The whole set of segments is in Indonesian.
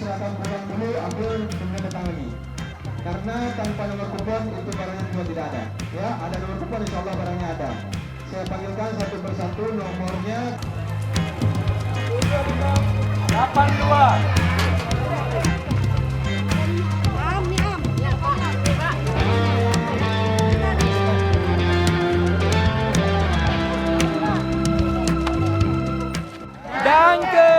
silakan pulang dulu, ambil kemudian datang lagi. Karena tanpa nomor kupon itu barangnya juga tidak ada. Ya, ada nomor kupon insya Allah barangnya ada. Saya panggilkan satu persatu nomornya. 82. Danke.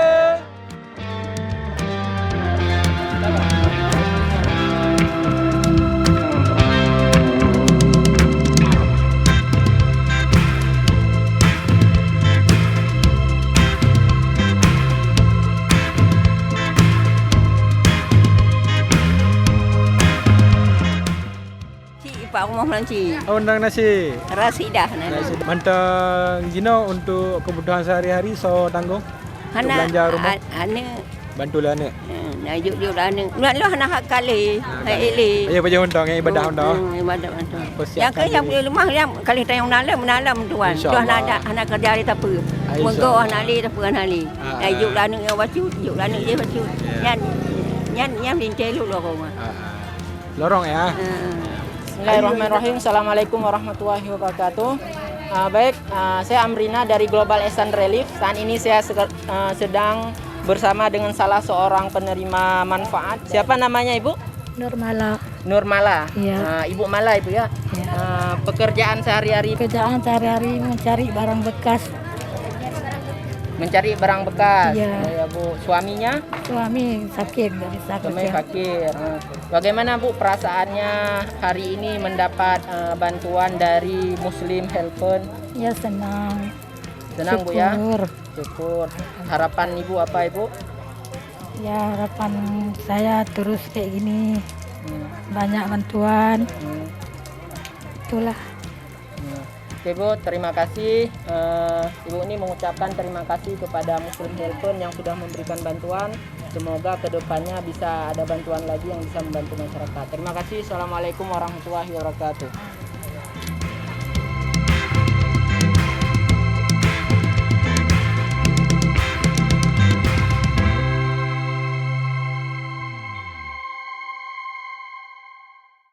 Pak Rumah Melanci. Undang nasi. Rasidah Nasi. Mantang Gino untuk kebutuhan sehari-hari so tanggung. Untuk belanja rumah. Ane Bantulah ni. Najuk ane. Lah nak kali. Hai eli. Ya baca undang ibadah undang. Ibadah undang. Yang ke yang punya rumah yang kali tayang menalam tuan. Tuan ada anak kerja di apa. Mengko anak li apa anak li. Najuk ane yang baca, juk ane je baca. Yan lincai lu lorong. Lorong ya. Bismillahirrahmanirrahim. Assalamualaikum warahmatullahi wabarakatuh. Baik, saya Amrina dari Global Eastern Relief. Saat ini saya sedang bersama dengan salah seorang penerima manfaat. Siapa namanya Ibu? Nurmala. Nurmala. Iya. Ibu Mala Ibu ya. Iya. Pekerjaan sehari-hari Kerjaan sehari-hari mencari barang bekas. mencari barang bekas. Iya. Ya, Bu. Suaminya? Suami sakit, nggak bisa Suami kerja. fakir. Bagaimana Bu perasaannya hari ini mendapat bantuan dari Muslim Helpon? Ya senang. Senang Bu ya? Syukur. Syukur. Harapan Ibu apa Ibu? Ya harapan saya terus kayak gini. Banyak bantuan. Itulah. Oke Bu, terima kasih. Ibu ini mengucapkan terima kasih kepada Muslim Helpon yang sudah memberikan bantuan. Semoga kedepannya bisa ada bantuan lagi yang bisa membantu masyarakat. Terima kasih. Assalamualaikum warahmatullahi wabarakatuh.